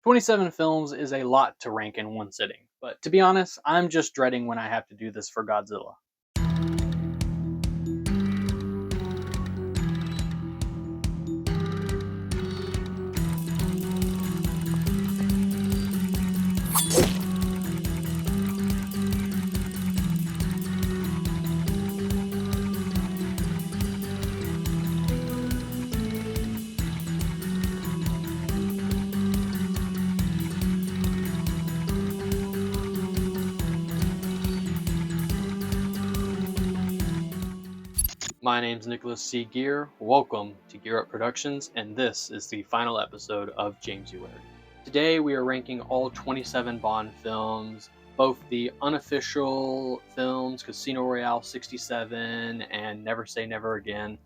27 films is a lot to rank in one sitting, but to be honest, I'm just dreading when I have to do this for Godzilla. My name's Nicholas C. Gear. Welcome to Gear Up Productions, and this is the final episode of Jamesuary. Today we are ranking all 27 Bond films, both the unofficial films, Casino Royale 67 and Never Say Never Again,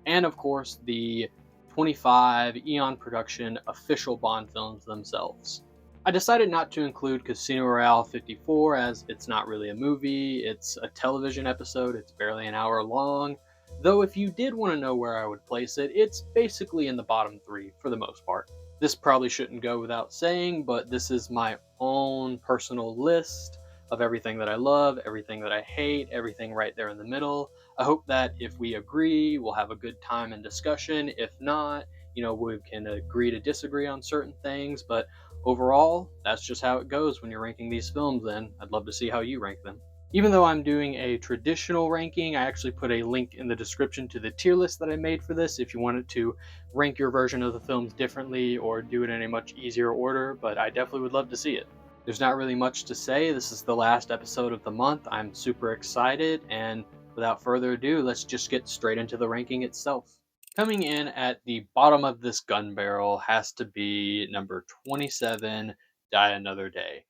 and of course the 25 Eon Production official Bond films themselves. I decided not to include Casino Royale 54 as it's not really a movie, it's a television episode, it's barely an hour long. Though if you did want to know where I would place it, it's basically in the bottom three for the most part. This probably shouldn't go without saying, but this is my own personal list of everything that I love, everything that I hate, everything right there in the middle. I hope that if we agree, we'll have a good time and discussion. If not, we can agree to disagree on certain things, but overall, that's just how it goes when you're ranking these films, and I'd love to see how you rank them. Even though I'm doing a traditional ranking, I actually put a link in the description to the tier list that I made for this if you wanted to rank your version of the films differently or do it in a much easier order, but I definitely would love to see it. There's not really much to say. This is the last episode of the month. I'm super excited, and without further ado, let's just get straight into the ranking itself. Coming in at the bottom of this gun barrel has to be number 27, Die Another Day.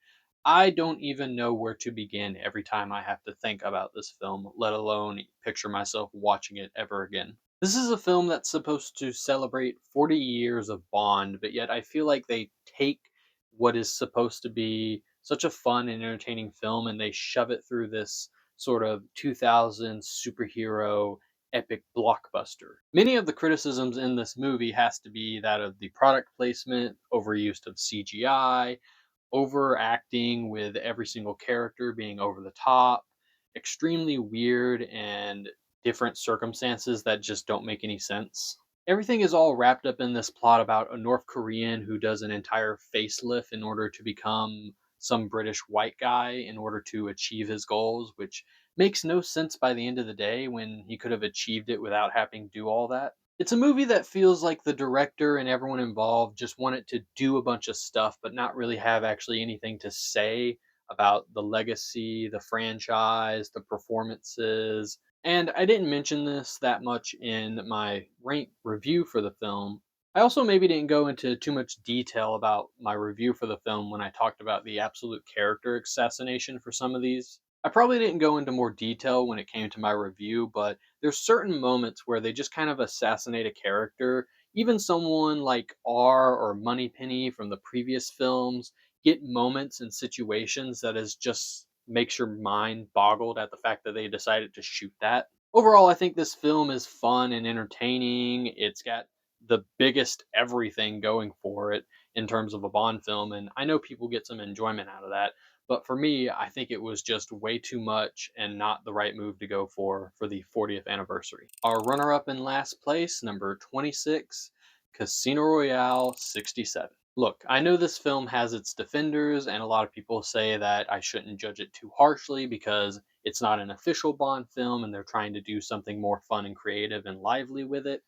I don't even know where to begin every time I have to think about this film, let alone picture myself watching it ever again. This is a film that's supposed to celebrate 40 years of Bond, but yet I feel like they take what is supposed to be such a fun and entertaining film and they shove it through this sort of 2000s superhero epic blockbuster. Many of the criticisms in this movie has to be that of the product placement, overuse of CGI, overacting with every single character being over the top, extremely weird and different circumstances that just don't make any sense. Everything is all wrapped up in this plot about a North Korean who does an entire facelift in order to become some British white guy in order to achieve his goals, which makes no sense by the end of the day when he could have achieved it without having to do all that. It's a movie that feels like the director and everyone involved just wanted to do a bunch of stuff, but not really have actually anything to say about the legacy, the franchise, the performances. And I didn't mention this that much in my rank review for the film. I also maybe didn't go into too much detail about my review for the film when I talked about the absolute character assassination for some of these. I probably didn't go into more detail when it came to my review, but there's certain moments where they just kind of assassinate a character. Even someone like R or Moneypenny from the previous films get moments and situations that is just makes your mind boggled at the fact that they decided to shoot that. Overall, I think this film is fun and entertaining. It's got the biggest everything going for it in terms of a Bond film, and I know people get some enjoyment out of that. But for me, I think it was just way too much and not the right move to go for the 40th anniversary. Our runner up in last place, number 26, Casino Royale 67. Look, I know this film has its defenders, and a lot of people say that I shouldn't judge it too harshly because it's not an official Bond film and they're trying to do something more fun and creative and lively with it.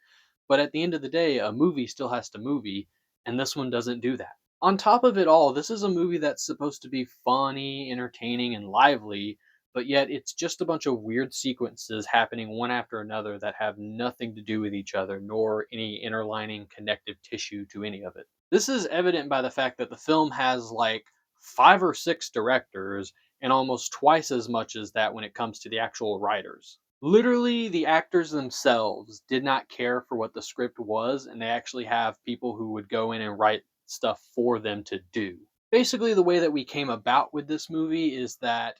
But at the end of the day, a movie still has to movie, and this one doesn't do that. On top of it all, this is a movie that's supposed to be funny, entertaining, and lively, but yet it's just a bunch of weird sequences happening one after another that have nothing to do with each other, nor any interlining connective tissue to any of it. This is evident by the fact that the film has like 5 or 6 directors and almost twice as much as that when it comes to the actual writers. Literally, the actors themselves did not care for what the script was, and they actually have people who would go in and write stuff for them to do. Basically, the way that we came about with this movie is that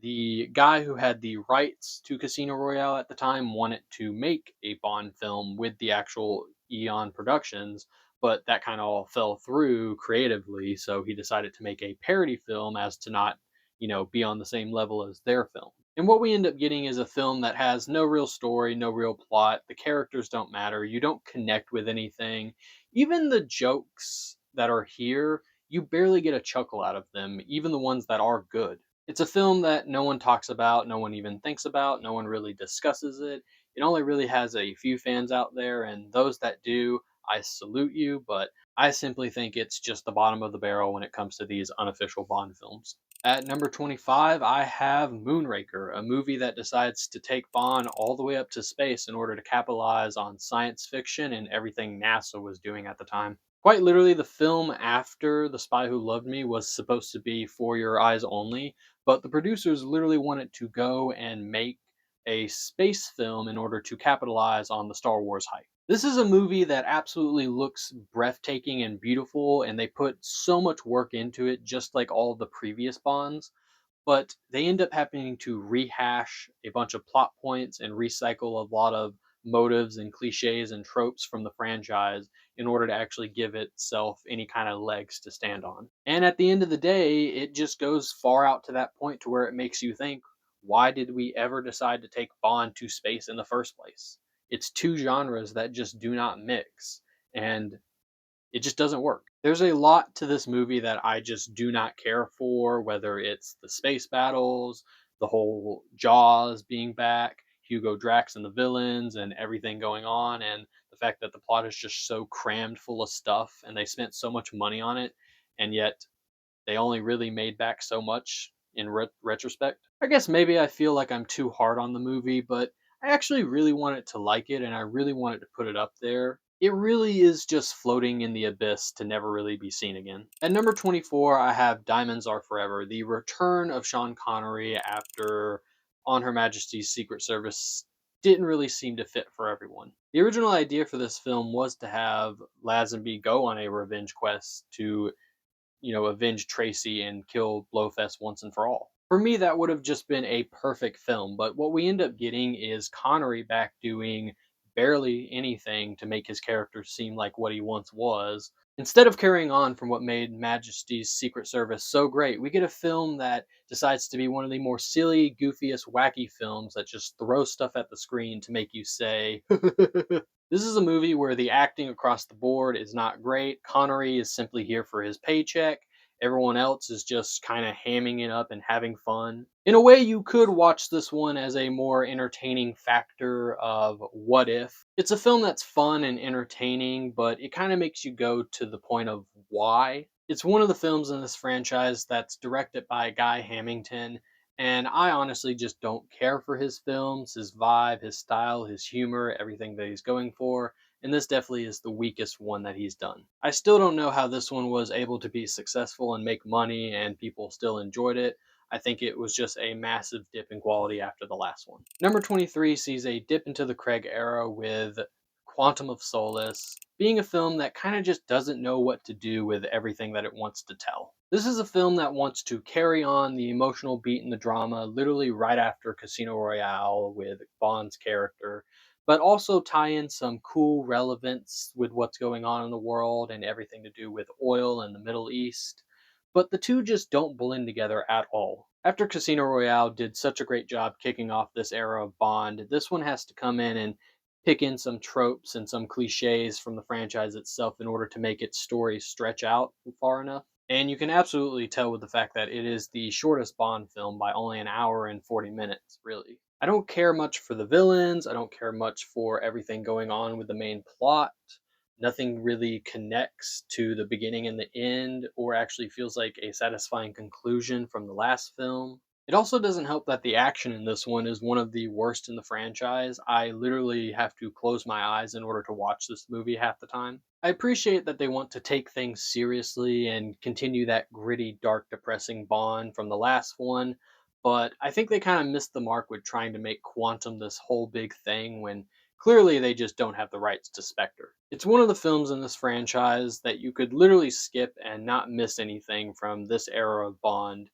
the guy who had the rights to Casino Royale at the time wanted to make a Bond film with the actual Eon Productions, but that kind of all fell through creatively, so he decided to make a parody film as to not, be on the same level as their film. And what we end up getting is a film that has no real story, no real plot. The characters don't matter. You don't connect with anything. Even the jokes that are here, you barely get a chuckle out of them, even the ones that are good. It's a film that no one talks about, no one even thinks about, no one really discusses it. It only really has a few fans out there, and those that do, I salute you, but I simply think it's just the bottom of the barrel when it comes to these unofficial Bond films. At number 25, I have Moonraker, a movie that decides to take Bond all the way up to space in order to capitalize on science fiction and everything NASA was doing at the time. Quite literally, the film after The Spy Who Loved Me was supposed to be for your eyes only, but the producers literally wanted to go and make a space film in order to capitalize on the Star Wars hype. This is a movie that absolutely looks breathtaking and beautiful, and they put so much work into it, just like all of the previous Bonds. But they end up having to rehash a bunch of plot points and recycle a lot of motives and cliches and tropes from the franchise in order to actually give itself any kind of legs to stand on. And at the end of the day, it just goes far out to that point to where it makes you think, why did we ever decide to take Bond to space in the first place? It's two genres that just do not mix. And it just doesn't work. There's a lot to this movie that I just do not care for, whether it's the space battles, the whole Jaws being back, Hugo Drax and the villains, and everything going on, and the fact that the plot is just so crammed full of stuff and they spent so much money on it, and yet they only really made back so much in retrospect. I guess maybe I feel like I'm too hard on the movie, but I actually really wanted to like it and I really wanted to put it up there. It really is just floating in the abyss to never really be seen again. At number 24, I have Diamonds Are Forever, the return of Sean Connery after On Her Majesty's Secret Service didn't really seem to fit for everyone. The original idea for this film was to have Lazenby go on a revenge quest to avenge Tracy and kill Blofeld once and for all. For me, that would have just been a perfect film, but what we end up getting is Connery back doing barely anything to make his character seem like what he once was. Instead of carrying on from what made Majesty's Secret Service so great, we get a film that decides to be one of the more silly, goofiest, wacky films that just throws stuff at the screen to make you say, this is a movie where the acting across the board is not great. Connery is simply here for his paycheck. Everyone else is just kind of hamming it up and having fun. In a way, you could watch this one as a more entertaining factor of what if. It's a film that's fun and entertaining, but it kind of makes you go to the point of why. It's one of the films in this franchise that's directed by Guy Hamilton, and I honestly just don't care for his films, his vibe, his style, his humor, everything that he's going for. And this definitely is the weakest one that he's done. I still don't know how this one was able to be successful and make money and people still enjoyed it. I think it was just a massive dip in quality after the last one. Number 23 sees a dip into the Craig era with Quantum of Solace, being a film that kind of just doesn't know what to do with everything that it wants to tell. This is a film that wants to carry on the emotional beat and the drama literally right after Casino Royale with Bond's character, but also tie in some cool relevance with what's going on in the world and everything to do with oil and the Middle East. But the two just don't blend together at all. After Casino Royale did such a great job kicking off this era of Bond, this one has to come in and pick in some tropes and some cliches from the franchise itself in order to make its story stretch out far enough. And you can absolutely tell with the fact that it is the shortest Bond film by only an hour and 40 minutes, really. I don't care much for the villains, I don't care much for everything going on with the main plot. Nothing really connects to the beginning and the end, or actually feels like a satisfying conclusion from the last film. It also doesn't help that the action in this one is one of the worst in the franchise. I literally have to close my eyes in order to watch this movie half the time. I appreciate that they want to take things seriously and continue that gritty, dark, depressing Bond from the last one, but I think they kind of missed the mark with trying to make Quantum this whole big thing when clearly they just don't have the rights to Spectre. It's one of the films in this franchise that you could literally skip and not miss anything from this era of Bond,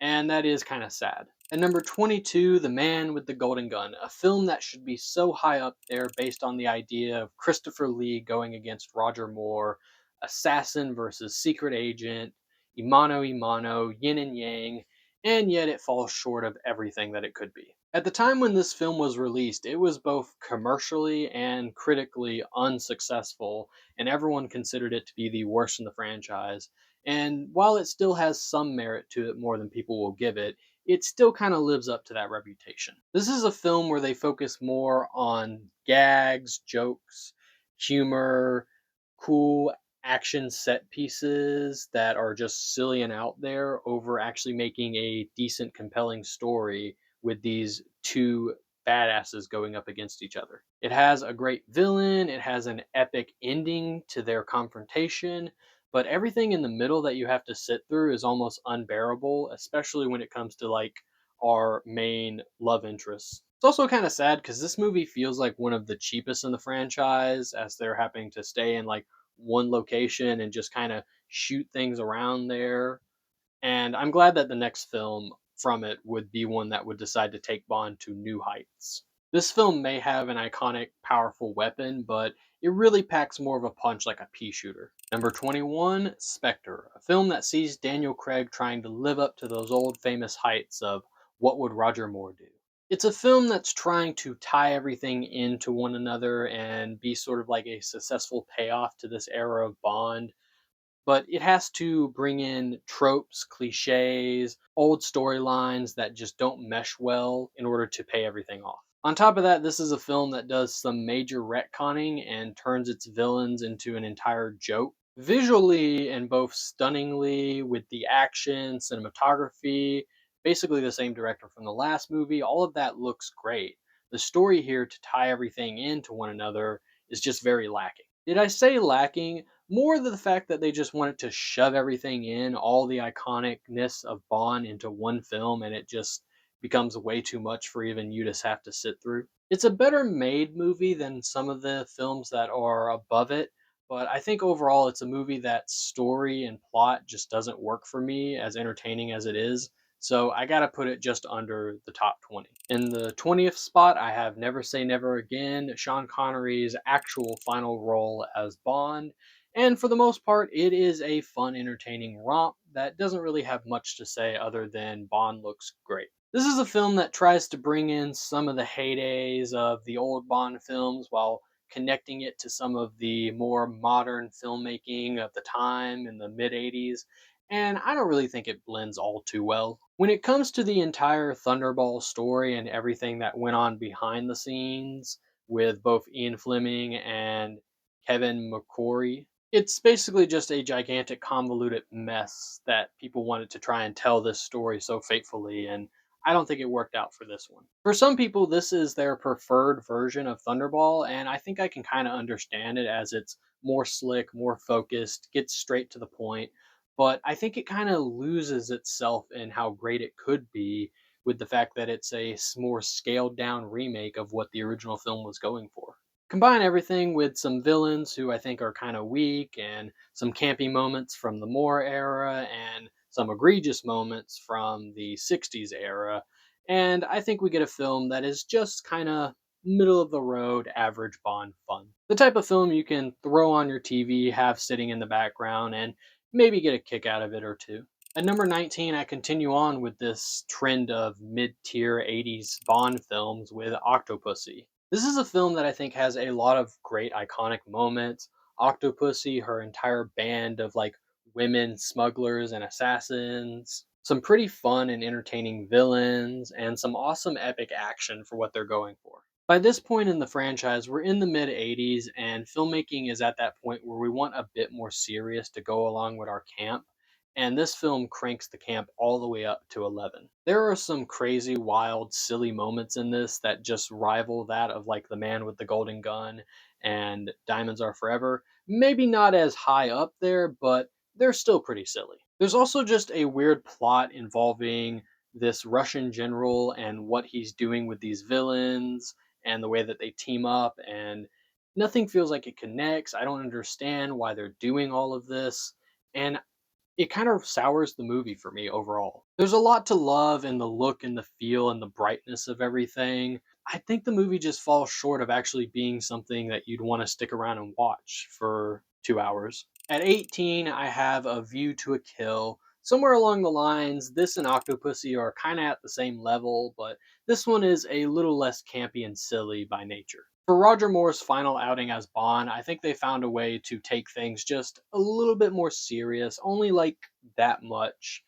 and that is kind of sad. At number 22, The Man with the Golden Gun, a film that should be so high up there based on the idea of Christopher Lee going against Roger Moore, assassin versus secret agent, Imano Imano, yin and yang, and yet it falls short of everything that it could be. At the time when this film was released, it was both commercially and critically unsuccessful, and everyone considered it to be the worst in the franchise. And while it still has some merit to it more than people will give it still kind of lives up to that reputation. This is a film where they focus more on gags, jokes, humor, cool action set pieces that are just silly and out there over actually making a decent, compelling story with these two badasses going up against each other. It has a great villain, it has an epic ending to their confrontation, but everything in the middle that you have to sit through is almost unbearable, especially when it comes to like our main love interests. It's also kind of sad because this movie feels like one of the cheapest in the franchise, as they're having to stay in like one location and just kind of shoot things around there. And I'm glad that the next film from it would be one that would decide to take Bond to new heights. This film may have an iconic, powerful weapon, but it really packs more of a punch like a pea shooter. Number 21, Spectre, a film that sees Daniel Craig trying to live up to those old famous heights of what would Roger Moore do. It's a film that's trying to tie everything into one another and be sort of like a successful payoff to this era of Bond, but it has to bring in tropes, cliches, old storylines that just don't mesh well in order to pay everything off. On top of that, this is a film that does some major retconning and turns its villains into an entire joke. Visually and both stunningly with the action, cinematography, basically the same director from the last movie, all of that looks great. The story here to tie everything into one another is just very lacking. Did I say lacking? More the fact that they just wanted to shove everything in, all the iconicness of Bond into one film, and it just becomes way too much for even you to have to sit through. It's a better made movie than some of the films that are above it, but I think overall it's a movie that story and plot just doesn't work for me as entertaining as it is. So I gotta put it just under the top 20. In the 20th spot, I have Never Say Never Again, Sean Connery's actual final role as Bond. And for the most part, it is a fun, entertaining romp that doesn't really have much to say other than Bond looks great. This is a film that tries to bring in some of the heydays of the old Bond films while connecting it to some of the more modern filmmaking of the time in the mid 80s, and I don't really think it blends all too well. When it comes to the entire Thunderball story and everything that went on behind the scenes with both Ian Fleming and Kevin McCrory, it's basically just a gigantic convoluted mess that people wanted to try and tell this story so faithfully, and I don't think it worked out for this one. For some people, this is their preferred version of Thunderball, and I think I can kind of understand it as it's more slick, more focused, gets straight to the point, but I think it kind of loses itself in how great it could be with the fact that it's a more scaled down remake of what the original film was going for. Combine everything with some villains who I think are kind of weak, and some campy moments from the Moore era, and some egregious moments from the 60s era, and I think we get a film that is just kind of middle of the road, average Bond fun. The type of film you can throw on your TV, have sitting in the background, and maybe get a kick out of it or two. At number 19, I continue on with this trend of mid tier 80s Bond films with Octopussy. This is a film that I think has a lot of great iconic moments. Octopussy, her entire band of like women smugglers and assassins, some pretty fun and entertaining villains, and some awesome epic action for what they're going for. By this point in the franchise, we're in the mid 80s, and filmmaking is at that point where we want a bit more serious to go along with our camp. And this film cranks the camp all the way up to 11. There are some crazy, wild, silly moments in this that just rival that of like The Man with the Golden Gun and Diamonds Are Forever. Maybe not as high up there, but they're still pretty silly. There's also just a weird plot involving this Russian general and what he's doing with these villains and the way that they team up, and nothing feels like it connects. I don't understand why they're doing all of this. And it kind of sours the movie for me overall. There's a lot to love in the look and the feel and the brightness of everything. I think the movie just falls short of actually being something that you'd want to stick around and watch for 2 hours. At 18, I have A View to a Kill. Somewhere along the lines, this and Octopussy are kind of at the same level, but this one is a little less campy and silly by nature. For Roger Moore's final outing as Bond, I think they found a way to take things just a little bit more serious, only like that much,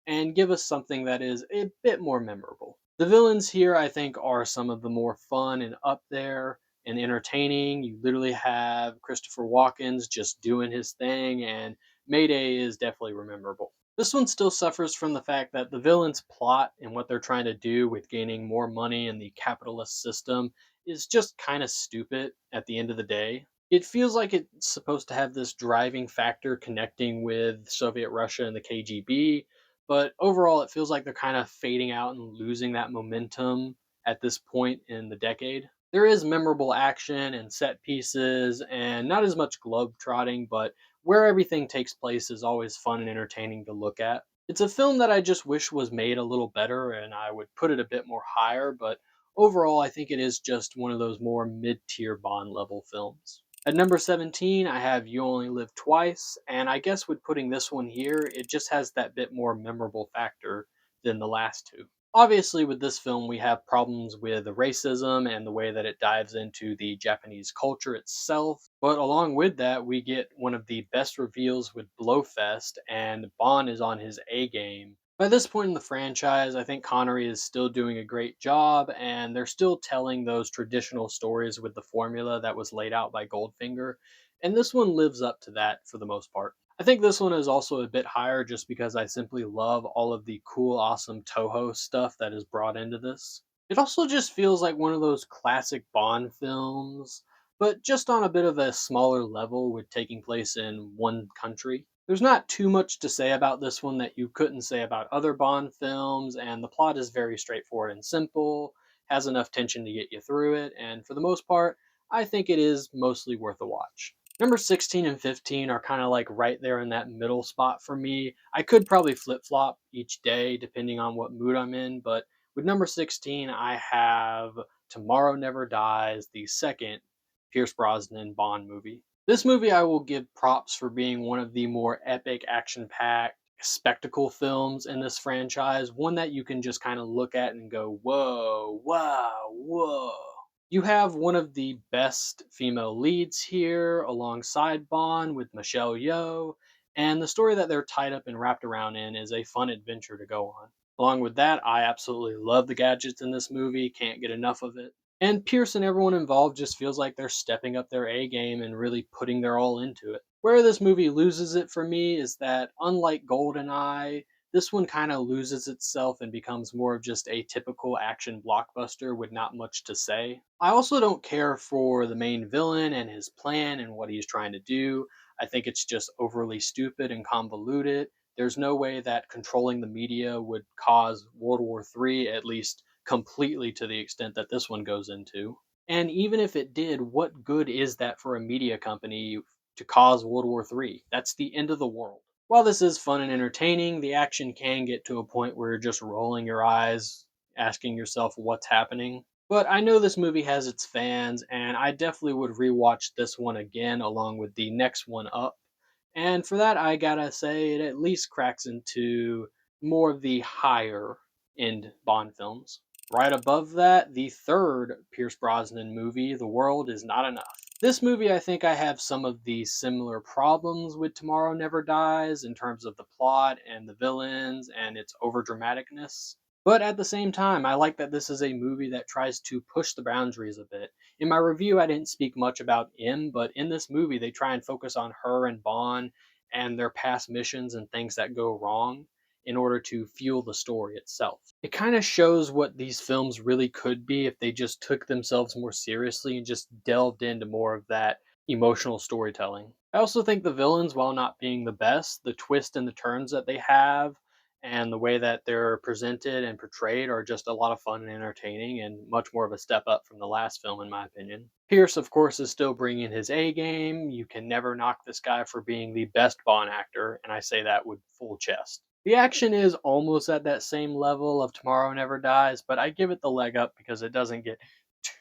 and give us something that is a bit more memorable. The villains here, I think, are some of the more fun and up there and entertaining. You literally have Christopher Walken's just doing his thing, and Mayday is definitely memorable. This one still suffers from the fact that the villain's plot and what they're trying to do with gaining more money in the capitalist system is just kind of stupid at the end of the day. It feels like it's supposed to have this driving factor connecting with Soviet Russia and the KGB, but overall, it feels like they're kind of fading out and losing that momentum at this point in the decade. There is memorable action and set pieces, and not as much globe-trotting, but where everything takes place is always fun and entertaining to look at. It's a film that I just wish was made a little better, and I would put it a bit more higher, but overall, I think it is just one of those more mid tier Bond level films. At number 17, I have You Only Live Twice, and I guess with putting this one here, it just has that bit more memorable factor than the last two. Obviously, with this film, we have problems with the racism and the way that it dives into the Japanese culture itself. But along with that, we get one of the best reveals with Blowfest, and Bond is on his A game. By this point in the franchise, I think Connery is still doing a great job, and they're still telling those traditional stories with the formula that was laid out by Goldfinger. And this one lives up to that for the most part. I think this one is also a bit higher just because I simply love all of the cool, awesome Toho stuff that is brought into this. It also just feels like one of those classic Bond films, but just on a bit of a smaller level with taking place in one country. There's not too much to say about this one that you couldn't say about other Bond films, and the plot is very straightforward and simple, has enough tension to get you through it, and for the most part, I think it is mostly worth a watch. Number 16 and 15 are kind of like right there in that middle spot for me. I could probably flip flop each day depending on what mood I'm in, but with number 16, I have Tomorrow Never Dies, the second Pierce Brosnan Bond movie. This movie I will give props for being one of the more epic, action packed spectacle films in this franchise. One that you can just kind of look at and go, whoa, wow, whoa. You have one of the best female leads here alongside Bond with Michelle Yeoh, and the story that they're tied up and wrapped around in is a fun adventure to go on. Along with that, I absolutely love the gadgets in this movie, can't get enough of it. And Pierce and everyone involved just feels like they're stepping up their A game and really putting their all into it. Where this movie loses it for me is that, unlike Goldeneye, this one kind of loses itself and becomes more of just a typical action blockbuster with not much to say. I also don't care for the main villain and his plan and what he's trying to do. I think it's just overly stupid and convoluted. There's no way that controlling the media would cause World War III, at least completely to the extent that this one goes into. And even if it did, what good is that for a media company to cause World War III? That's the end of the world. While this is fun and entertaining, the action can get to a point where you're just rolling your eyes, asking yourself what's happening. But I know this movie has its fans, and I definitely would rewatch this one again along with the next one up. And for that, I gotta say, it at least cracks into more of the higher end Bond films. Right above that, the third Pierce Brosnan movie, The World Is Not Enough. This movie, I think I have some of the similar problems with Tomorrow Never Dies in terms of the plot and the villains and its overdramaticness. But at the same time, I like that this is a movie that tries to push the boundaries a bit. In my review, I didn't speak much about M, but in this movie, they try and focus on her and Bond and their past missions and things that go wrong in order to fuel the story itself. It kind of shows what these films really could be if they just took themselves more seriously and just delved into more of that emotional storytelling. I also think the villains, while not being the best, the twists and the turns that they have and the way that they're presented and portrayed are just a lot of fun and entertaining and much more of a step up from the last film, in my opinion. Pierce, of course, is still bringing his A game. You can never knock this guy for being the best Bond actor, and I say that with full chest. The action is almost at that same level of Tomorrow Never Dies, but I give it the leg up because it doesn't get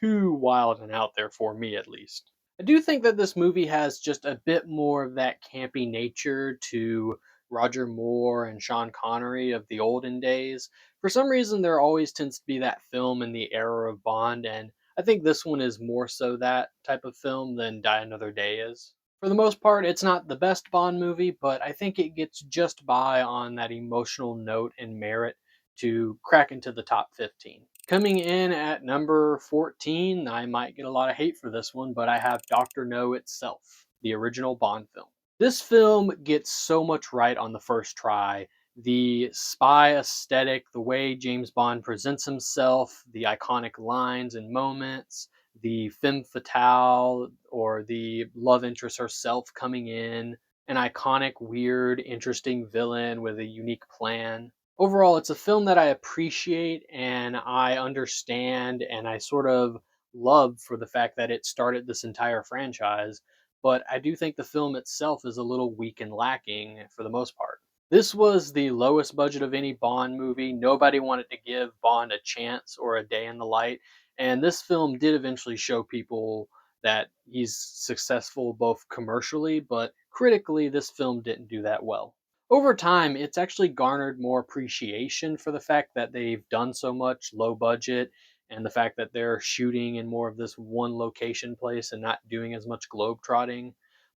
too wild and out there for me, at least. I do think that this movie has just a bit more of that campy nature to Roger Moore and Sean Connery of the olden days. For some reason, there always tends to be that film in the era of Bond, and I think this one is more so that type of film than Die Another Day is. For the most part, it's not the best Bond movie, but I think it gets just by on that emotional note and merit to crack into the top 15. Coming in at number 14, I might get a lot of hate for this one, but I have Dr. No itself, the original Bond film. This film gets so much right on the first try. The spy aesthetic, the way James Bond presents himself, the iconic lines and moments, the femme fatale or the love interest herself coming in, an iconic, weird, interesting villain with a unique plan. Overall, it's a film that I appreciate and I understand and I sort of love for the fact that it started this entire franchise, but I do think the film itself is a little weak and lacking for the most part. This was the lowest budget of any Bond movie. Nobody wanted to give Bond a chance or a day in the light, and this film did eventually show people that he's successful both commercially, but critically, this film didn't do that well. Over time, it's actually garnered more appreciation for the fact that they've done so much low budget and the fact that they're shooting in more of this one location place and not doing as much globetrotting.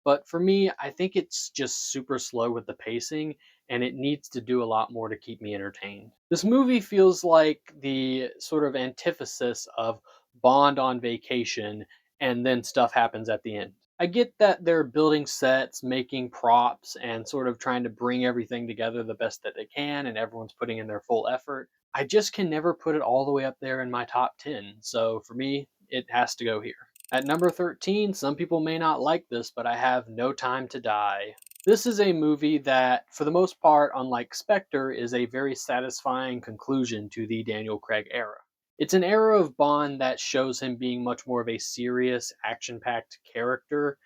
But for me, I think it's just super slow with the pacing and it needs to do a lot more to keep me entertained. This movie feels like the sort of antithesis of Bond on vacation and then stuff happens at the end. I get that they're building sets, making props, and sort of trying to bring everything together the best that they can, and everyone's putting in their full effort. I just can never put it all the way up there in my top 10. So for me, it has to go here. At number 13, some people may not like this, but I have No Time to Die. This is a movie that, for the most part, unlike Spectre, is a very satisfying conclusion to the Daniel Craig era. It's an era of Bond that shows him being much more of a serious, action packed character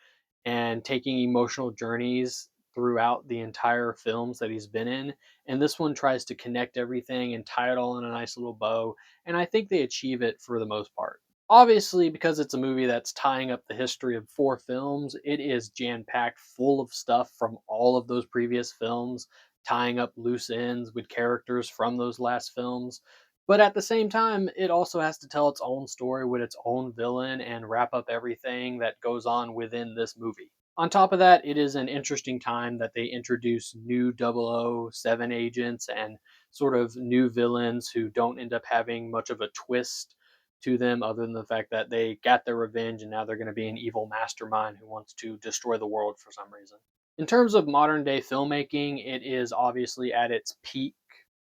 and taking emotional journeys throughout the entire films that he's been in. And this one tries to connect everything and tie it all in a nice little bow. And I think they achieve it for the most part. Obviously, because it's a movie that's tying up the history of four films, it is jam packed full of stuff from all of those previous films, tying up loose ends with characters from those last films. But at the same time, it also has to tell its own story with its own villain and wrap up everything that goes on within this movie. On top of that, it is an interesting time that they introduce new 007 agents and sort of new villains who don't end up having much of a twist to them other than the fact that they got their revenge and now they're going to be an evil mastermind who wants to destroy the world for some reason. In terms of modern day filmmaking, it is obviously at its peak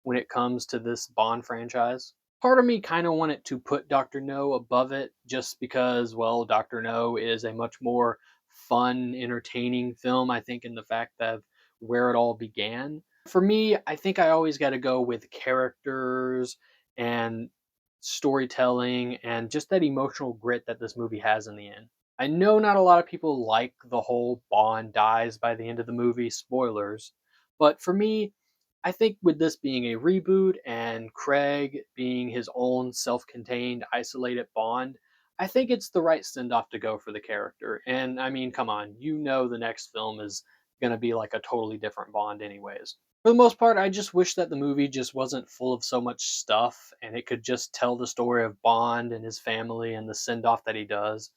when it comes to this Bond franchise. Part of me kind of wanted to put Dr. No above it just because, well, Dr. No is a much more fun, entertaining film, I think, in the fact that where it all began. For me, I think I always got to go with characters and storytelling and just that emotional grit that this movie has in the end. I know not a lot of people like the whole Bond dies by the end of the movie, spoilers, but for me, I think with this being a reboot and Craig being his own self contained, isolated Bond, I think it's the right send off to go for the character. And I mean, come on, you know the next film is going to be like a totally different Bond, anyways. For the most part, I just wish that the movie just wasn't full of so much stuff and it could just tell the story of Bond and his family and the send off that he does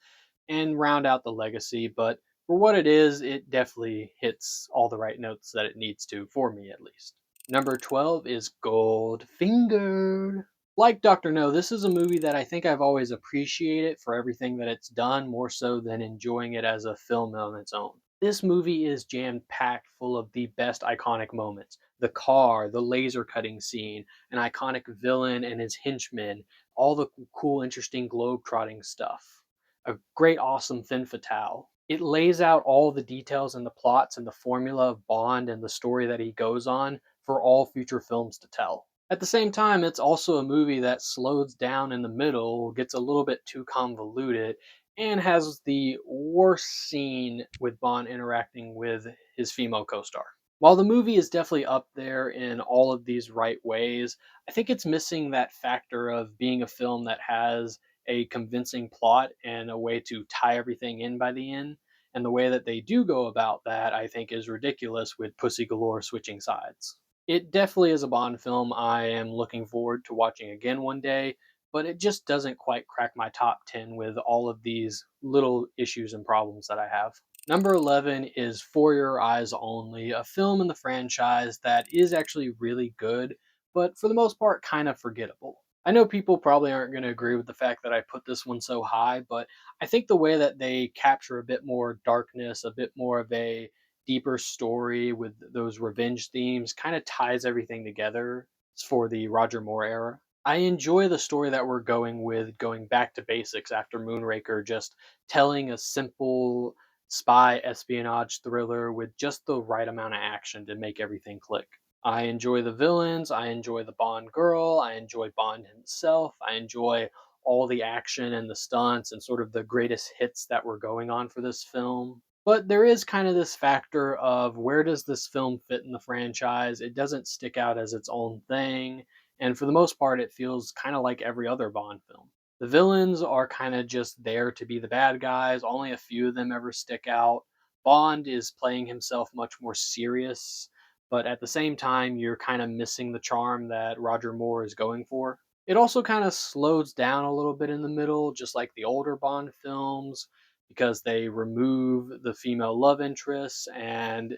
and round out the legacy. But for what it is, it definitely hits all the right notes that it needs to, for me at least. Number 12 is Goldfinger. Like Dr. No, this is a movie that I think I've always appreciated for everything that it's done, more so than enjoying it as a film on its own. This movie is jam packed full of the best iconic moments. The car, the laser cutting scene, an iconic villain and his henchmen, all the cool, interesting globe trotting stuff. A great, awesome femme fatale. It lays out all the details and the plots and the formula of Bond and the story that he goes on for all future films to tell. At the same time, it's also a movie that slows down in the middle, gets a little bit too convoluted, and has the worst scene with Bond interacting with his female co star. While the movie is definitely up there in all of these right ways, I think it's missing that factor of being a film that has a convincing plot and a way to tie everything in by the end. And the way that they do go about that, I think, is ridiculous with Pussy Galore switching sides. It definitely is a Bond film I am looking forward to watching again one day, but it just doesn't quite crack my top 10 with all of these little issues and problems that I have. Number 11 is For Your Eyes Only, a film in the franchise that is actually really good, but for the most part, kind of forgettable. I know people probably aren't going to agree with the fact that I put this one so high, but I think the way that they capture a bit more darkness, a bit more of a deeper story with those revenge themes kind of ties everything together for the Roger Moore era. I enjoy the story that we're going with, going back to basics after Moonraker, just telling a simple spy espionage thriller with just the right amount of action to make everything click. I enjoy the villains, I enjoy the Bond girl, I enjoy Bond himself, I enjoy all the action and the stunts and sort of the greatest hits that were going on for this film. But there is kind of this factor of where does this film fit in the franchise? It doesn't stick out as its own thing, and for the most part, it feels kind of like every other Bond film. The villains are kind of just there to be the bad guys, only a few of them ever stick out. Bond is playing himself much more serious, but at the same time, you're kind of missing the charm that Roger Moore is going for. It also kind of slows down a little bit in the middle, just like the older Bond films, because they remove the female love interests and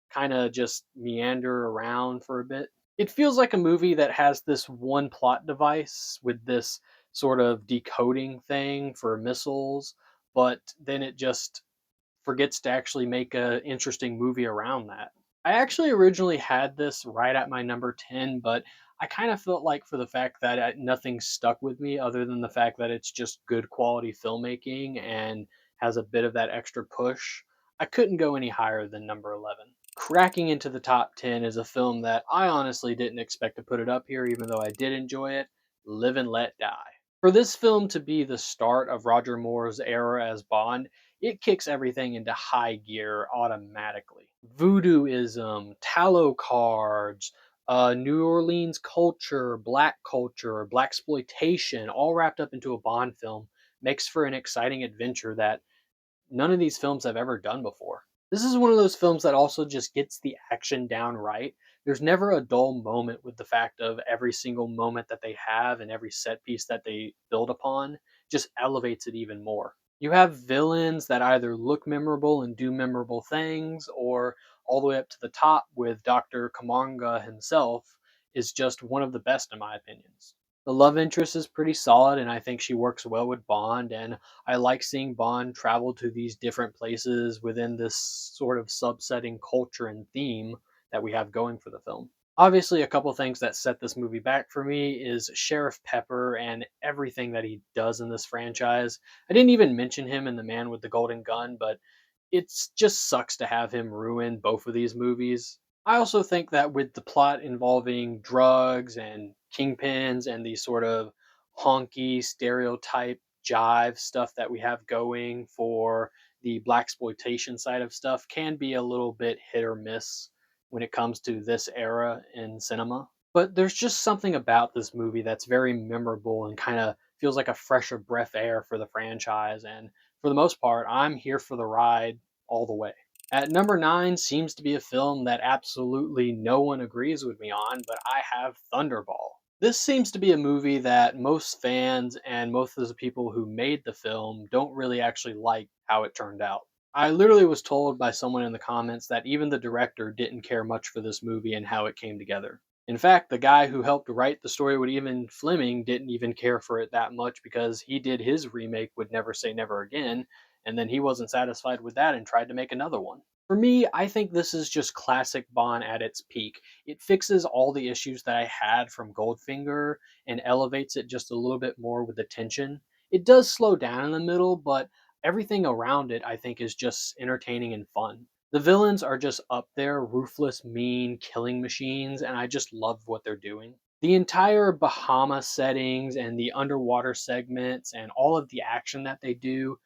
kind of just meander around for a bit. It feels like a movie that has this one plot device with this sort of decoding thing for missiles, but then it just forgets to actually make a interesting movie around that. I actually originally had this right at my number 10, but I kind of felt like for the fact that nothing stuck with me other than the fact that it's just good quality filmmaking and has a bit of that extra push, I couldn't go any higher than number 11. Cracking into the top 10 is a film that I honestly didn't expect to put it up here, even though I did enjoy it. Live and Let Die. For this film to be the start of Roger Moore's era as Bond, it kicks everything into high gear automatically. Voodooism, tallow cards, New Orleans culture, black exploitation, all wrapped up into a Bond film makes for an exciting adventure that none of these films have ever done before. This is one of those films that also just gets the action down right. There's never a dull moment with the fact of every single moment that they have and every set piece that they build upon just elevates it even more. You have villains that either look memorable and do memorable things, or all the way up to the top with Dr. Kamanga himself is just one of the best in my opinions. The love interest is pretty solid, and I think she works well with Bond. And I like seeing Bond travel to these different places within this sort of subsetting culture and theme that we have going for the film. Obviously, a couple things that set this movie back for me is Sheriff Pepper and everything that he does in this franchise. I didn't even mention him in The Man with the Golden Gun, but it just sucks to have him ruin both of these movies. I also think that with the plot involving drugs and kingpins and the sort of honky stereotype jive stuff that we have going for the black exploitation side of stuff can be a little bit hit or miss when it comes to this era in cinema. But there's just something about this movie that's very memorable and kind of feels like a fresher breath air for the franchise. And for the most part, I'm here for the ride all the way. At number 9 seems to be a film that absolutely no one agrees with me on, but I have Thunderball. This seems to be a movie that most fans and most of the people who made the film don't really actually like how it turned out. I literally was told by someone in the comments that even the director didn't care much for this movie and how it came together. In fact, the guy who helped write the story with Ian Fleming didn't even care for it that much because he did his remake with Never Say Never Again, and then he wasn't satisfied with that and tried to make another one. For me, I think this is just classic Bond at its peak. It fixes all the issues that I had from Goldfinger and elevates it just a little bit more with the tension. It does slow down in the middle, but everything around it I think is just entertaining and fun. The villains are just up there, ruthless, mean, killing machines, and I just love what they're doing. The entire Bahamas settings and the underwater segments and all of the action that they do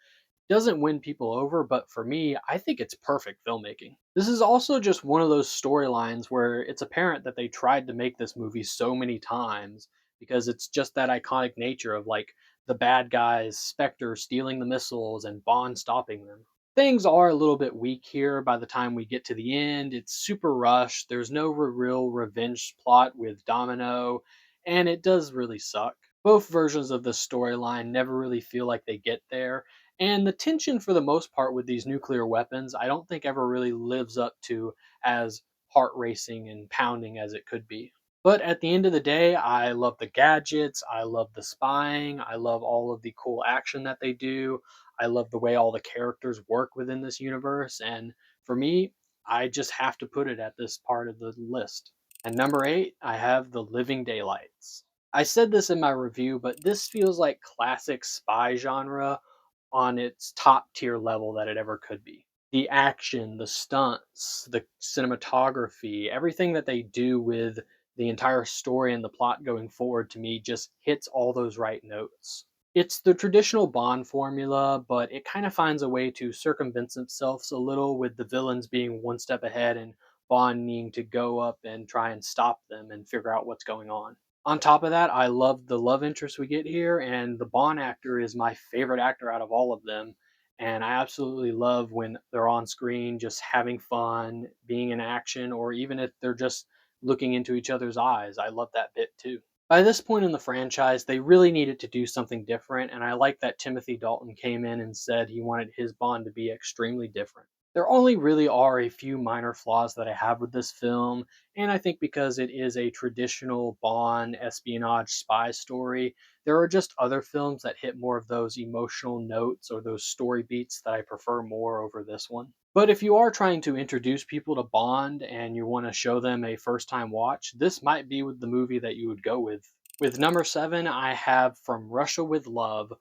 doesn't win people over, but for me, I think it's perfect filmmaking. This is also just one of those storylines where it's apparent that they tried to make this movie so many times because it's just that iconic nature of like the bad guys, Spectre stealing the missiles and Bond stopping them. Things are a little bit weak here by the time we get to the end. It's super rushed. There's no real revenge plot with Domino, and it does really suck. Both versions of the storyline never really feel like they get there, and the tension, for the most part, with these nuclear weapons, I don't think ever really lives up to as heart racing and pounding as it could be. But at the end of the day, I love the gadgets, I love the spying, I love all of the cool action that they do, I love the way all the characters work within this universe, and for me, I just have to put it at this part of the list. And number 8, I have The Living Daylights. I said this in my review, but this feels like classic spy genre on its top tier level that it ever could be. The action, the stunts, the cinematography, everything that they do with the entire story and the plot going forward to me just hits all those right notes. It's the traditional Bond formula, but it kind of finds a way to circumvent itself a little with the villains being one step ahead and Bond needing to go up and try and stop them and figure out what's going on. On top of that, I love the love interest we get here, and the Bond actor is my favorite actor out of all of them. And I absolutely love when they're on screen just having fun, being in action, or even if they're just looking into each other's eyes. I love that bit too. By this point in the franchise, they really needed to do something different, and I like that Timothy Dalton came in and said he wanted his Bond to be extremely different. There only really are a few minor flaws that I have with this film, and I think because it is a traditional Bond espionage spy story, there are just other films that hit more of those emotional notes or those story beats that I prefer more over this one. But if you are trying to introduce people to Bond and you want to show them a first time watch, this might be with the movie that you would go with. With number 7, I have From Russia with Love,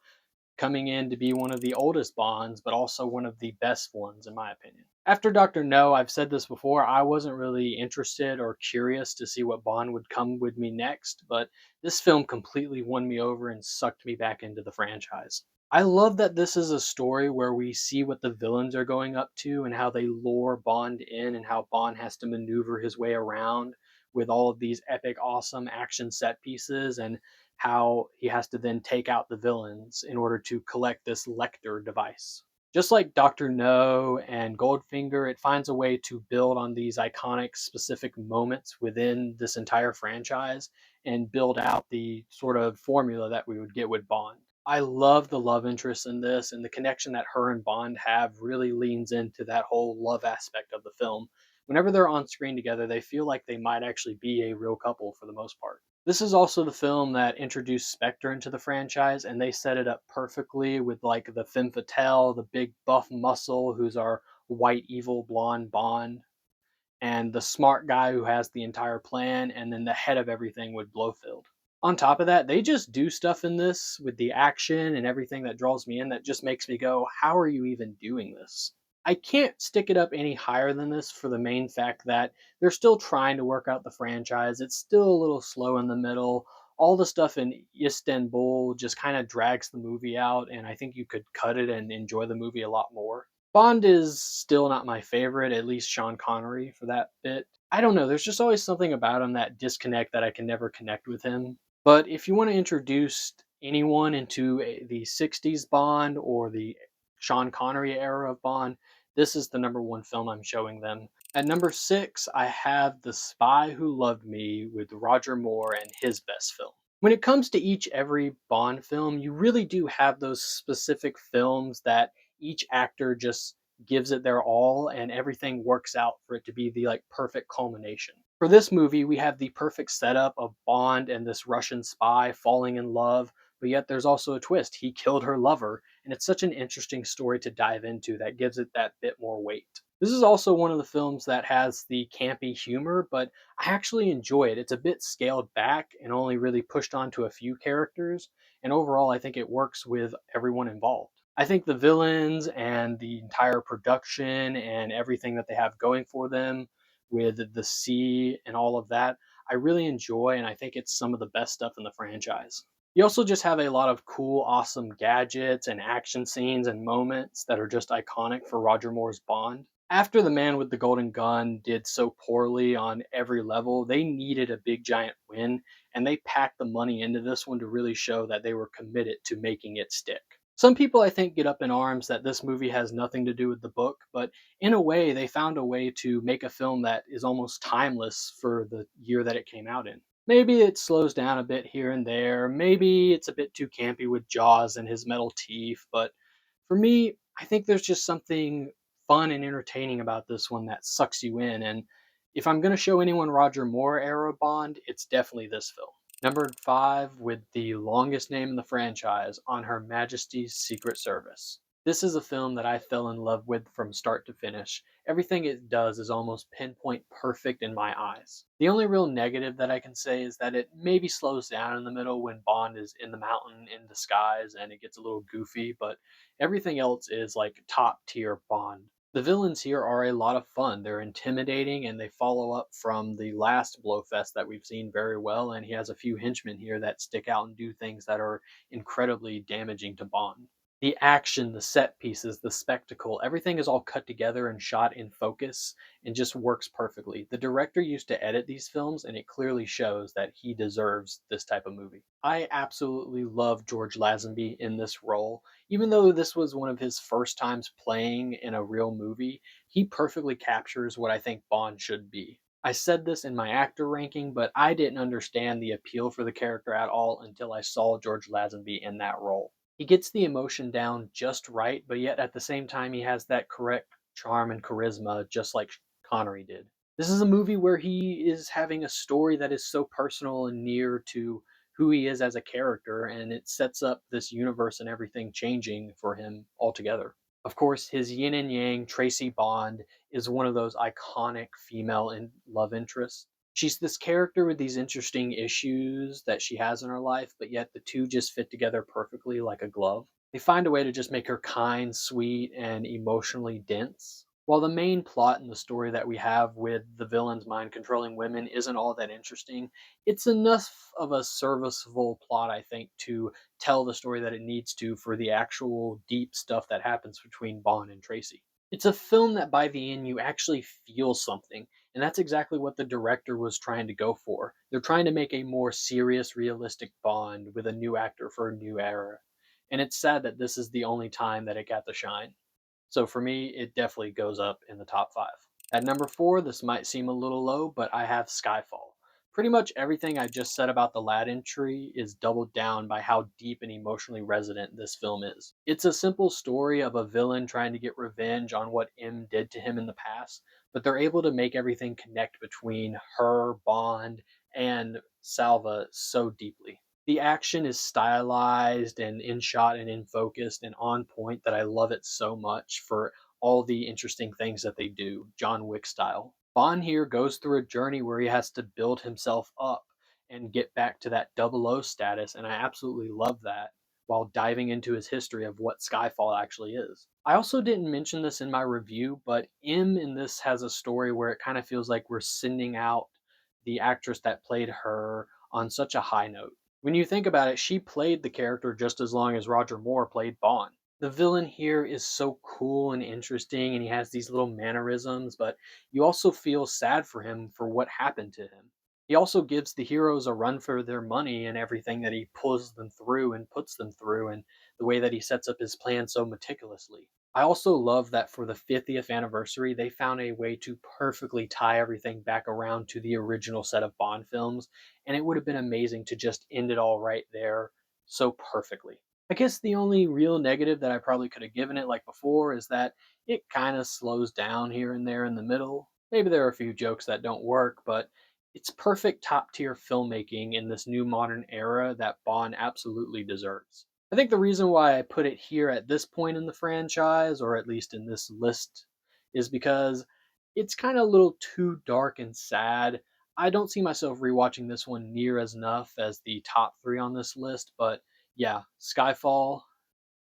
coming in to be one of the oldest Bonds, but also one of the best ones, in my opinion. After Dr. No, I've said this before, I wasn't really interested or curious to see what Bond would come with me next, but this film completely won me over and sucked me back into the franchise. I love that this is a story where we see what the villains are going up to and how they lure Bond in and how Bond has to maneuver his way around with all of these epic, awesome action set pieces and how he has to then take out the villains in order to collect this Lecter device. Just like Dr. No and Goldfinger, it finds a way to build on these iconic specific moments within this entire franchise and build out the sort of formula that we would get with Bond. I love the love interest in this, and the connection that her and Bond have really leans into that whole love aspect of the film. Whenever they're on screen together, they feel like they might actually be a real couple for the most part. This is also the film that introduced Spectre into the franchise, and they set it up perfectly with like the femme fatale, the big buff muscle who's our white evil blonde Bond, and the smart guy who has the entire plan, and then the head of everything with Blofeld. On top of that, they just do stuff in this with the action and everything that draws me in that just makes me go, how are you even doing this? I can't stick it up any higher than this for the main fact that they're still trying to work out the franchise. It's still a little slow in the middle. All the stuff in Istanbul just kind of drags the movie out, and I think you could cut it and enjoy the movie a lot more. Bond is still not my favorite, at least Sean Connery for that bit. I don't know, there's just always something about him that disconnect that I can never connect with him. But if you want to introduce anyone into the 60s Bond or the Sean Connery era of Bond, this is the number one film I'm showing them. At number 6, I have The Spy Who Loved Me with Roger Moore and his best film. When it comes to every Bond film, you really do have those specific films that each actor just gives it their all and everything works out for it to be the like perfect culmination. For this movie, we have the perfect setup of Bond and this Russian spy falling in love, but yet there's also a twist. He killed her lover, and it's such an interesting story to dive into that gives it that bit more weight. This is also one of the films that has the campy humor, but I actually enjoy it. It's a bit scaled back and only really pushed onto a few characters, and overall, I think it works with everyone involved. I think the villains and the entire production and everything that they have going for them with the sea and all of that, I really enjoy, and I think it's some of the best stuff in the franchise. You also just have a lot of cool, awesome gadgets and action scenes and moments that are just iconic for Roger Moore's Bond. After The Man with the Golden Gun did so poorly on every level, they needed a big giant win, and they packed the money into this one to really show that they were committed to making it stick. Some people, I think, get up in arms that this movie has nothing to do with the book, but in a way, they found a way to make a film that is almost timeless for the year that it came out in. Maybe it slows down a bit here and there, maybe it's a bit too campy with Jaws and his metal teeth, but for me, I think there's just something fun and entertaining about this one that sucks you in, and if I'm going to show anyone Roger Moore era Bond, it's definitely this film. Number 5, with the longest name in the franchise, On Her Majesty's Secret Service. This is a film that I fell in love with from start to finish. Everything it does is almost pinpoint perfect in my eyes. The only real negative that I can say is that it maybe slows down in the middle when Bond is in the mountain in disguise and it gets a little goofy, but everything else is like top tier Bond. The villains here are a lot of fun. They're intimidating and they follow up from the last Blowfest that we've seen very well. And he has a few henchmen here that stick out and do things that are incredibly damaging to Bond. The action, the set pieces, the spectacle, everything is all cut together and shot in focus and just works perfectly. The director used to edit these films and it clearly shows that he deserves this type of movie. I absolutely love George Lazenby in this role. Even though this was one of his first times playing in a real movie, he perfectly captures what I think Bond should be. I said this in my actor ranking, but I didn't understand the appeal for the character at all until I saw George Lazenby in that role. He gets the emotion down just right, but yet at the same time, he has that correct charm and charisma, just like Connery did. This is a movie where he is having a story that is so personal and near to who he is as a character, and it sets up this universe and everything changing for him altogether. Of course, his yin and yang, Tracy Bond, is one of those iconic female love interests. She's this character with these interesting issues that she has in her life, but yet the two just fit together perfectly like a glove. They find a way to just make her kind, sweet, and emotionally dense. While the main plot in the story that we have with the villain's mind controlling women isn't all that interesting, it's enough of a serviceable plot, I think, to tell the story that it needs to for the actual deep stuff that happens between Bond and Tracy. It's a film that by the end you actually feel something, and that's exactly what the director was trying to go for. They're trying to make a more serious, realistic Bond with a new actor for a new era. And it's sad that this is the only time that it got the shine. So for me, it definitely goes up in the top 5. At number 4, this might seem a little low, but I have Skyfall. Pretty much everything I just said about the lad entry is doubled down by how deep and emotionally resonant this film is. It's a simple story of a villain trying to get revenge on what M did to him in the past, but they're able to make everything connect between her, Bond, and Salva so deeply. The action is stylized and in shot and in focused and on point that I love it so much for all the interesting things that they do, John Wick style. Bond here goes through a journey where he has to build himself up and get back to that double O status, and I absolutely love that while diving into his history of what Skyfall actually is. I also didn't mention this in my review, but M in this has a story where it kind of feels like we're sending out the actress that played her on such a high note. When you think about it, she played the character just as long as Roger Moore played Bond. The villain here is so cool and interesting, and he has these little mannerisms, but you also feel sad for him for what happened to him. He also gives the heroes a run for their money and everything that he pulls them through and puts them through, and the way that he sets up his plan so meticulously. I also love that for the 50th anniversary, they found a way to perfectly tie everything back around to the original set of Bond films, and it would have been amazing to just end it all right there so perfectly. I guess the only real negative that I probably could have given it, like before, is that it kind of slows down here and there in the middle. Maybe there are a few jokes that don't work, but it's perfect top tier filmmaking in this new modern era that Bond absolutely deserves. I think the reason why I put it here at this point in the franchise, or at least in this list, is because it's kind of a little too dark and sad. I don't see myself rewatching this one near as enough as the top 3 on this list, but yeah, Skyfall,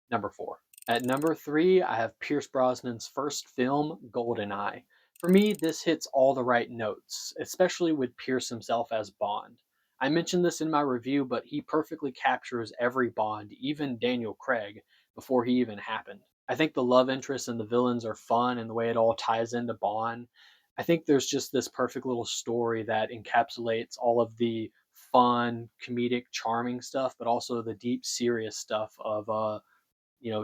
number 4. At number 3, I have Pierce Brosnan's first film, Goldeneye. For me, this hits all the right notes, especially with Pierce himself as Bond. I mentioned this in my review, but he perfectly captures every Bond, even Daniel Craig, before he even happened. I think the love interests and the villains are fun and the way it all ties into Bond. I think there's just this perfect little story that encapsulates all of the fun, comedic, charming stuff, but also the deep, serious stuff of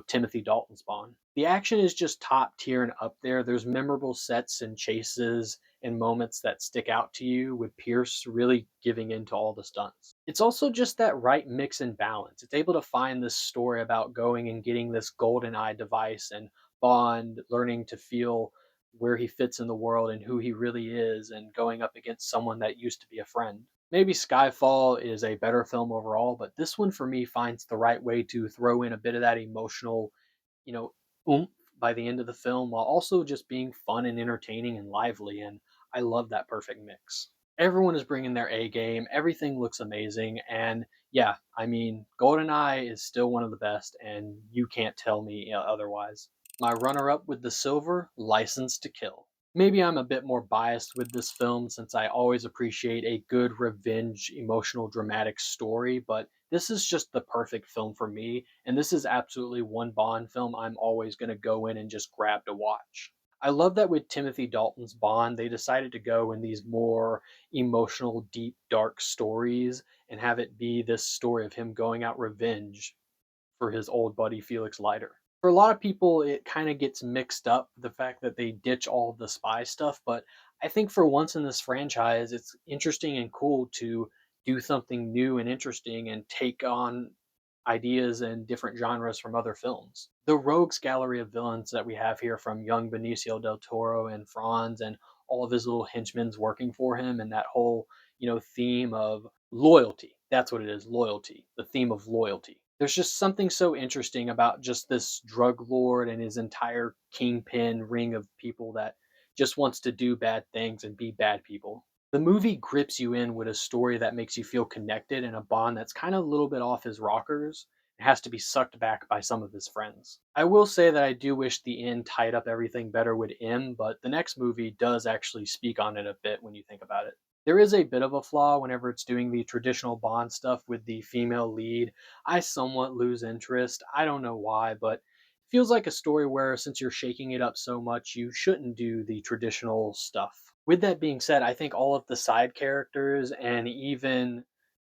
Timothy Dalton's Bond. The action is just top tier and up there. There's memorable sets and chases and moments that stick out to you with Pierce really giving into all the stunts. It's also just that right mix and balance. It's able to find this story about going and getting this golden eye device and Bond learning to feel where he fits in the world and who he really is and going up against someone that used to be a friend. Maybe Skyfall is a better film overall, but this one for me finds the right way to throw in a bit of that emotional, you know, oomph by the end of the film while also just being fun and entertaining and lively. And I love that perfect mix. Everyone is bringing their A game. Everything looks amazing. And yeah, I mean, GoldenEye is still one of the best, and you can't tell me otherwise. My runner up with the silver, License to Kill. Maybe I'm a bit more biased with this film since I always appreciate a good revenge, emotional, dramatic story, but this is just the perfect film for me, and this is absolutely one Bond film I'm always going to go in and just grab to watch. I love that with Timothy Dalton's Bond, they decided to go in these more emotional, deep, dark stories and have it be this story of him going out revenge for his old buddy Felix Leiter. For a lot of people, it kind of gets mixed up the fact that they ditch all the spy stuff, but I think for once in this franchise, it's interesting and cool to do something new and interesting and take on ideas and different genres from other films. The rogues gallery of villains that we have here from young Benicio del Toro and Franz and all of his little henchmen working for him and that whole, theme of loyalty. That's what it is, loyalty. The theme of loyalty. There's just something so interesting about just this drug lord and his entire kingpin ring of people that just wants to do bad things and be bad people. The movie grips you in with a story that makes you feel connected and a Bond that's kind of a little bit off his rockers and has to be sucked back by some of his friends. I will say that I do wish the end tied up everything better with M, but the next movie does actually speak on it a bit when you think about it. There is a bit of a flaw whenever it's doing the traditional Bond stuff with the female lead. I somewhat lose interest. I don't know why, but it feels like a story where since you're shaking it up so much, you shouldn't do the traditional stuff. With that being said, I think all of the side characters and even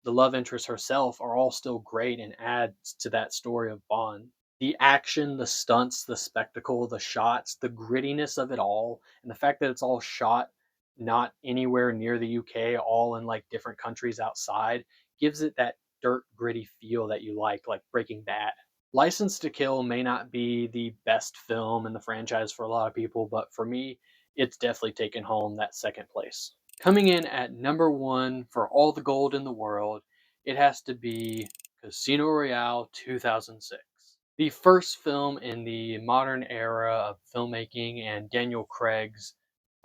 the love interest herself are all still great and adds to that story of Bond. The action, the stunts, the spectacle, the shots, the grittiness of it all, and the fact that it's all shot not anywhere near the UK, all in like different countries outside, gives it that dirt gritty feel that you like Breaking Bad. License to Kill may not be the best film in the franchise for a lot of people, but for me, it's definitely taken home that second place. Coming in at number 1 for all the gold in the world, it has to be Casino Royale 2006. The first film in the modern era of filmmaking and Daniel Craig's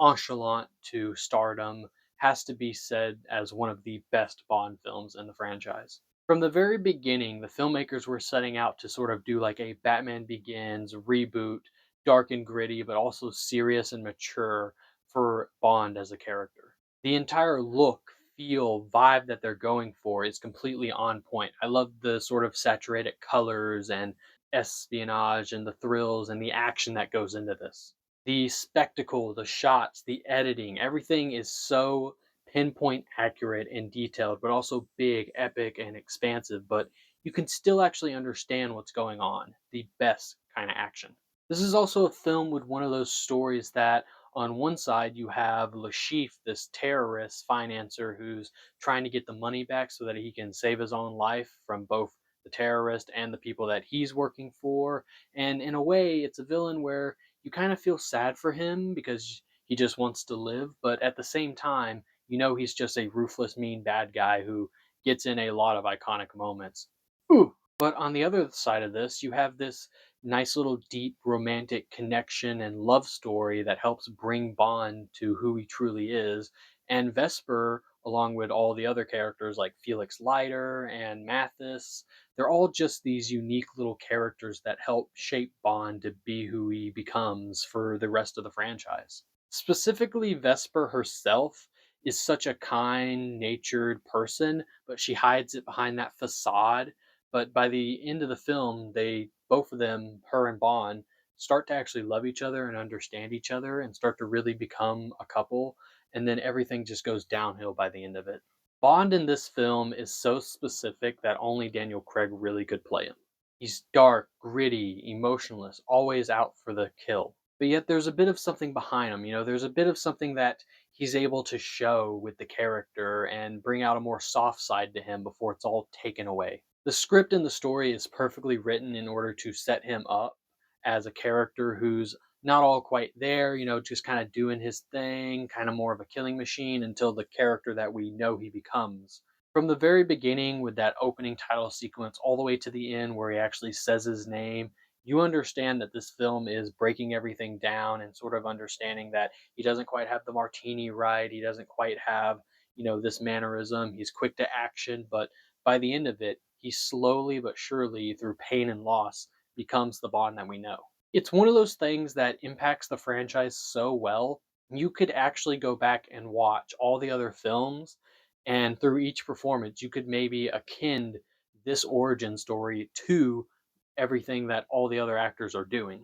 enchalant to stardom has to be said as one of the best Bond films in the franchise. From the very beginning, the filmmakers were setting out to sort of do like a Batman Begins reboot, dark and gritty, but also serious and mature for Bond as a character. The entire look, feel, vibe that they're going for is completely on point. I love the sort of saturated colors and espionage and the thrills and the action that goes into this. The spectacle, the shots, the editing, everything is so pinpoint accurate and detailed, but also big, epic, and expansive. But you can still actually understand what's going on. The best kind of action. This is also a film with one of those stories that on one side you have Lashif, this terrorist financer who's trying to get the money back so that he can save his own life from both the terrorist and the people that he's working for. And in a way, it's a villain where you kind of feel sad for him because he just wants to live, but at the same time, he's just a ruthless, mean bad guy who gets in a lot of iconic moments. Ooh. But on the other side of this, you have this nice little deep romantic connection and love story that helps bring Bond to who he truly is. And Vesper, along with all the other characters like Felix Leiter and Mathis. They're all just these unique little characters that help shape Bond to be who he becomes for the rest of the franchise. Specifically, Vesper herself is such a kind natured person, but she hides it behind that facade. But by the end of the film, both of them, her and Bond, start to actually love each other and understand each other and start to really become a couple. And then everything just goes downhill by the end of it. Bond in this film is so specific that only Daniel Craig really could play him. He's dark, gritty, emotionless, always out for the kill. But yet there's a bit of something behind him, there's a bit of something that he's able to show with the character and bring out a more soft side to him before it's all taken away. The script and the story is perfectly written in order to set him up as a character who's not all quite there, just kind of doing his thing, kind of more of a killing machine until the character that we know he becomes. From the very beginning, with that opening title sequence, all the way to the end where he actually says his name, you understand that this film is breaking everything down and sort of understanding that he doesn't quite have the martini right. He doesn't quite have, this mannerism. He's quick to action, but by the end of it, he slowly but surely, through pain and loss, becomes the Bond that we know. It's one of those things that impacts the franchise so well. You could actually go back and watch all the other films, and through each performance, you could maybe akin this origin story to everything that all the other actors are doing.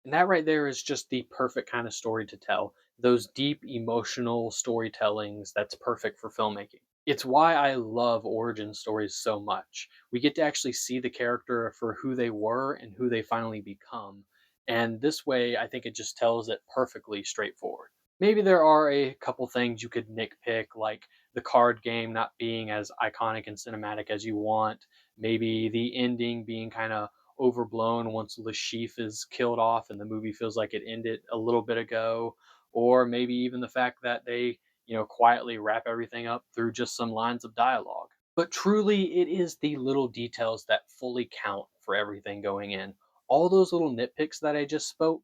And that right there is just the perfect kind of story to tell. Those deep emotional storytellings that's perfect for filmmaking. It's why I love origin stories so much. We get to actually see the character for who they were and who they finally become. And this way, I think it just tells it perfectly straightforward. Maybe there are a couple things you could nitpick, like the card game not being as iconic and cinematic as you want. Maybe the ending being kind of overblown once Le Chiffre is killed off and the movie feels like it ended a little bit ago. Or maybe even the fact that they, quietly wrap everything up through just some lines of dialogue. But truly, it is the little details that fully count for everything going in. All those little nitpicks that I just spoke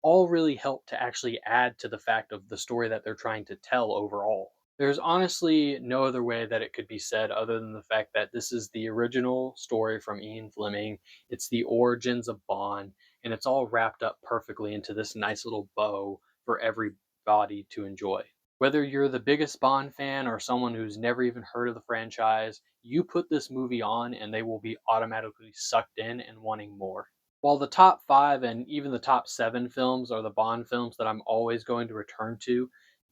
all really help to actually add to the fact of the story that they're trying to tell overall. There's honestly no other way that it could be said other than the fact that this is the original story from Ian Fleming. It's the origins of Bond, and it's all wrapped up perfectly into this nice little bow for everybody to enjoy. Whether you're the biggest Bond fan or someone who's never even heard of the franchise, you put this movie on and they will be automatically sucked in and wanting more. While the top 5 and even the top 7 films are the Bond films that I'm always going to return to,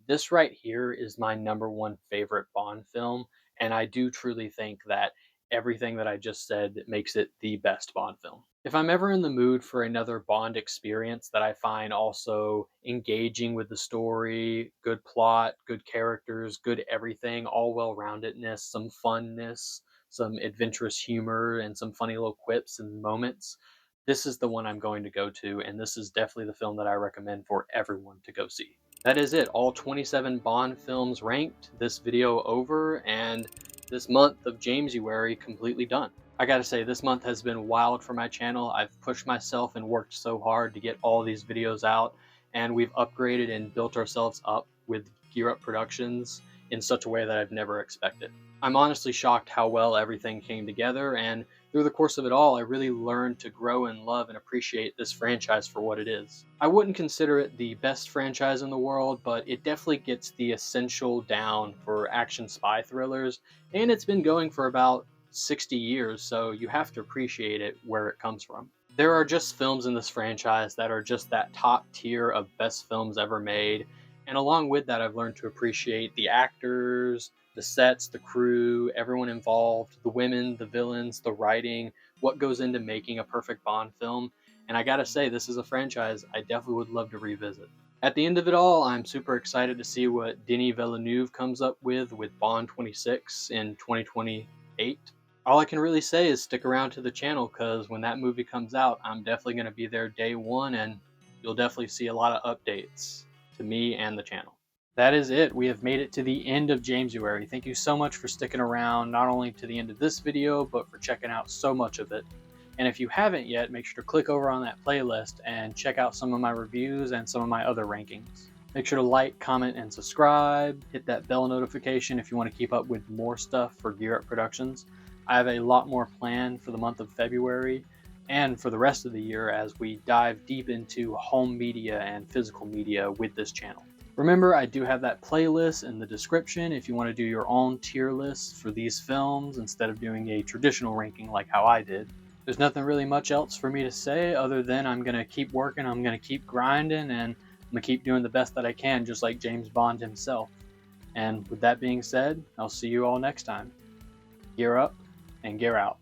this right here is my number one favorite Bond film, and I do truly think that everything that I just said makes it the best Bond film. If I'm ever in the mood for another Bond experience that I find also engaging with the story, good plot, good characters, good everything, all well-roundedness, some funness, some adventurous humor, and some funny little quips and moments, this is the one I'm going to go to, and this is definitely the film that I recommend for everyone to go see. That is it, all 27 Bond films ranked, this video over, and this month of Jamesuary completely done. I gotta say, this month has been wild for my channel. I've pushed myself and worked so hard to get all these videos out, and we've upgraded and built ourselves up with Gear Up Productions in such a way that I've never expected. I'm honestly shocked how well everything came together, and through the course of it all, I really learned to grow and love and appreciate this franchise for what it is. I wouldn't consider it the best franchise in the world, but it definitely gets the essential down for action spy thrillers, and it's been going for about 60 years, so you have to appreciate it where it comes from. There are just films in this franchise that are just that top tier of best films ever made, and along with that, I've learned to appreciate the actors, the sets, the crew, everyone involved, the women, the villains, the writing, what goes into making a perfect Bond film. And I gotta say, this is a franchise I definitely would love to revisit. At the end of it all, I'm super excited to see what Denis Villeneuve comes up with Bond 26 in 2028. All I can really say is stick around to the channel, because when that movie comes out, I'm definitely going to be there day one, and you'll definitely see a lot of updates to me and the channel. That is it. We have made it to the end of Jamesuary. Thank you so much for sticking around, not only to the end of this video, but for checking out so much of it. And if you haven't yet, make sure to click over on that playlist and check out some of my reviews and some of my other rankings. Make sure to like, comment, and subscribe. Hit that bell notification if you want to keep up with more stuff for Gear Up Productions. I have a lot more planned for the month of February and for the rest of the year as we dive deep into home media and physical media with this channel. Remember, I do have that playlist in the description if you want to do your own tier lists for these films instead of doing a traditional ranking like how I did. There's nothing really much else for me to say other than I'm going to keep working, I'm going to keep grinding, and I'm going to keep doing the best that I can, just like James Bond himself. And with that being said, I'll see you all next time. Gear up and gear out.